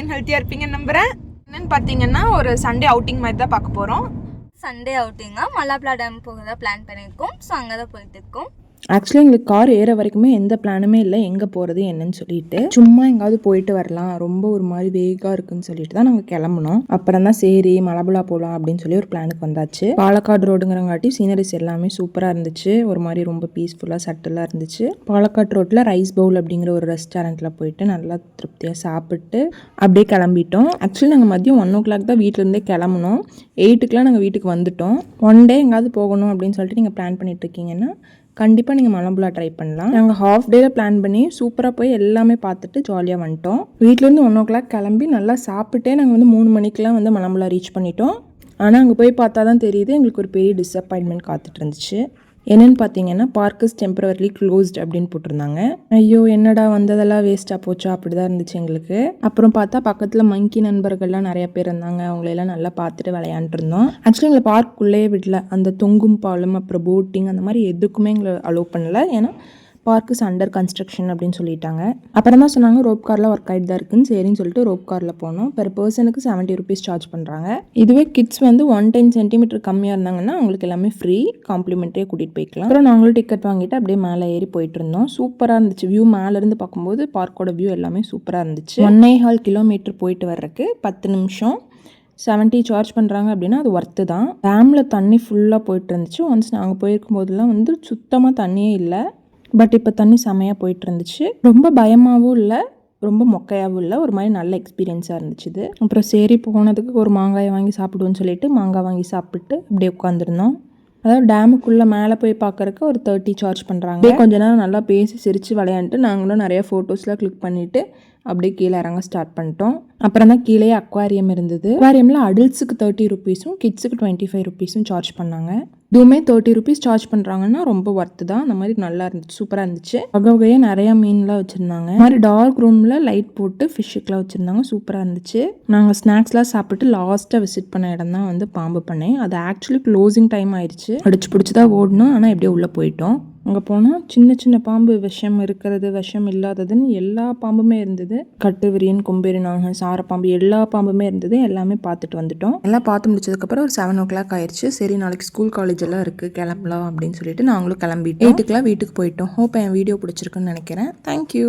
And ஹெல்த்தியாக இருப்பீங்கன்னு நம்புகிறேன். என்னென்னு பார்த்தீங்கன்னா ஒரு சண்டே அவுட்டிங் மாதிரி தான் பார்க்க போகிறோம். சண்டே அவுட்டிங்காக மலாப்லா டேம் போக தான் பிளான் பண்ணியிருக்கோம். ஸோ அங்கே தான் போயிட்டு இருக்கோம். ஆக்சுவலி எங்களுக்கு கார் ஏற வரைக்குமே எந்த பிளானுமே இல்லை எங்கே போகிறது என்னன்னு சொல்லிட்டு. சும்மா எங்காவது போயிட்டு வரலாம், ரொம்ப ஒரு மாதிரி வேகாக இருக்குன்னு சொல்லிட்டு தான் நாங்கள் கிளம்புனோம். அப்புறம் தான் சரி மலபுலா போகலாம் அப்படின்னு சொல்லி ஒரு பிளானுக்கு வந்தாச்சு. பாலக்காடு ரோடுங்கிறங்காட்டி சீனரிஸ் எல்லாமே சூப்பராக இருந்துச்சு. ஒரு மாதிரி ரொம்ப பீஸ்ஃபுல்லாக சட்டிலாக இருந்துச்சு. பாலக்காடு ரோட்டில் ரைஸ் பவுல் அப்படிங்கிற ஒரு ரெஸ்டாரண்ட்டில் போயிட்டு நல்லா திருப்தியாக சாப்பிட்டு அப்படியே கிளம்பிட்டோம். ஆக்சுவலி நாங்கள் மதியம் 1 o'clock தான் வீட்டிலேருந்தே கிளம்புனோம். 8க்குலாம் நாங்கள் வீட்டுக்கு வந்துட்டோம். ஒன் டே எங்காவது போகணும் அப்படின்னு சொல்லிட்டு நீங்கள் பிளான் பண்ணிட்டு இருக்கீங்கன்னா கண்டிப்பாக நீங்கள் மலம்புலா ட்ரை பண்ணலாம். நாங்கள் ஹாஃப் டேயில் பிளான் பண்ணி சூப்பராக போய் எல்லாமே பார்த்துட்டு ஜாலியாக வந்துட்டோம். வீட்டிலேருந்து 1 o'clock கிளம்பி நல்லா சாப்பிட்டே நாங்கள் வந்து 3 மணிக்கெலாம் வந்து மலம்புலா ரீச் பண்ணிட்டோம். ஆனால் அங்கே போய் பார்த்தா தான் தெரியுது எங்களுக்கு ஒரு பெரிய டிஸப்பாயின்மெண்ட் காத்துட்டு இருந்துச்சு. என்னென்னு பார்த்தீங்கன்னா பார்க் இஸ் டெம்பரவரிலி க்ளோஸ்ட் அப்படின்னு போட்டிருந்தாங்க. ஐயோ என்னடா வந்ததெல்லாம் வேஸ்ட்டாக போச்சா அப்படி தான் இருந்துச்சு எங்களுக்கு. அப்புறம் பார்த்தா பக்கத்தில் மங்கி நண்பர்கள்லாம் நிறைய பேர் இருந்தாங்க. அவங்களெல்லாம் நல்லா பார்த்துட்டு விளையாண்டுட்டு இருந்தோம். ஆக்சுவலி எங்களை பார்க்குள்ளேயே விடல. அந்த தொங்கும் பாலம் அப்புறம் போட்டிங் அந்த மாதிரி எதுக்குமே எங்களை அலோவ் பண்ணல. ஏன்னா பார்க் இஸ் அண்டர் கன்ஸ்ட்ரக்ஷன் அப்படின்னு சொல்லிட்டாங்க. அப்புறம் தான் சொன்னாங்க ரோப் கார்லாம் ஒர்க் ஆகிட்டு தான் இருக்குன்னு. சரின்னு சொல்லிட்டு ரோப் காரில் போனோம். பெர் பர்சனுக்கு 70 rupees சார்ஜ் பண்ணுறாங்க. இதுவே கிட்ஸ் வந்து 110 centimeter கம்மியாக இருந்தாங்கன்னா அவங்களுக்கு எல்லாமே ஃப்ரீ, காம்ப்ளிமெண்ட்டே கூட்டிகிட்டு போய்க்கலாம். அப்புறம் நாங்களும் டிக்கெட் வாங்கிட்டு அப்படியே மேலே ஏறி போயிட்டு இருந்தோம். சூப்பராக இருந்துச்சு. வியூ மேலேருந்து பார்க்கும்போது பார்க்கோட வியூ எல்லாமே சூப்பராக இருந்துச்சு. 1.25 kilometer போயிட்டு வர்றதுக்கு 10 நிமிஷம் 70 சார்ஜ் பண்ணுறாங்க அப்படின்னா அது ஒர்த்து தான். டேமில் தண்ணி ஃபுல்லாக போயிட்டு இருந்துச்சு. ஒன்ஸ் நாங்கள் போயிருக்கும் போதெல்லாம் வந்து சுத்தமாக தண்ணியே இல்லை. பட் இப்போ தண்ணி செமையாக போயிட்டு இருந்துச்சு. ரொம்ப பயமாகவும் இல்லை, ரொம்ப மொக்கையாகவும் இல்லை. ஒரு மாதிரி நல்ல எக்ஸ்பீரியன்ஸாக இருந்துச்சு இது. அப்புறம் சரி போனதுக்கு ஒரு மாங்காயை வாங்கி சாப்பிடுவோன்னு சொல்லிட்டு மாங்காய் வாங்கி சாப்பிட்டு அப்படியே உட்காந்துருந்தோம். அதாவது டேமுக்குள்ளே மேலே போய் பார்க்குறக்கு ஒரு 30 சார்ஜ் பண்ணுறாங்க. கொஞ்ச நேரம் நல்லா பேசி சிரித்து விளையாண்டுட்டு நாங்களும் நிறைய ஃபோட்டோஸ்லாம் கிளிக் பண்ணிவிட்டு அப்படியே கீழே இறங்க ஸ்டார்ட் பண்ணிட்டோம். அப்புறம் தான் கீழே அக்வாரியம் இருந்தது. அக்வாரியமில் அடல்ட்ஸுக்கு 30 rupees, கிட்ஸுக்கு 25 rupees சார்ஜ் பண்ணாங்க. இதுவுமே 30 rupees சார்ஜ் பண்ணுறாங்கன்னா ரொம்ப ஒர்த்து தான். அந்த மாதிரி நல்லா இருந்துச்சு, சூப்பராக இருந்துச்சு. வகையாக நிறையா மீன்லாம் வச்சுருந்தாங்க. இந்த மாதிரி டார்க் ரூமில் லைட் போட்டு ஃபிஷ்ஷுக்கெலாம் வச்சுருந்தாங்க. சூப்பராக இருந்துச்சு. நாங்கள் ஸ்நாக்ஸ்லாம் சாப்பிட்டு லாஸ்ட்டாக விசிட் பண்ண இடம் தான் வந்து பாம்பு பண்ணை. அது ஆக்சுவலி க்ளோசிங் டைம் ஆயிடுச்சு. அடிச்சு பிடிச்சி தான் ஓடணும். ஆனால் எப்படியோ உள்ளே போயிட்டோம். அங்கே போனால் சின்ன சின்ன பாம்பு, விஷம் இருக்கிறது விஷம் இல்லாததுன்னு எல்லா பாம்புமே இருந்தது. கட்டு விரியன், கொம்பேரி நாகம், சாரப்பாம்பு எல்லா பாம்புமே இருந்தது. எல்லாமே பார்த்துட்டு வந்துட்டோம். எல்லாம் பார்த்து முடிச்சதுக்கப்புறம் ஒரு 7 o'clock ஆயிடுச்சு. சரி நாளைக்கு ஸ்கூல் காலேஜ் எல்லாம் இருக்குது, கிளம்பலாம் அப்படின்னு சொல்லிட்டு நாங்களும் கிளம்பிட்டோம். 8க்குலாம் வீட்டுக்கு போயிட்டோம். ஹோப் என் வீடியோ பிடிச்சிருக்குன்னு நினைக்கிறேன். தேங்க்யூ.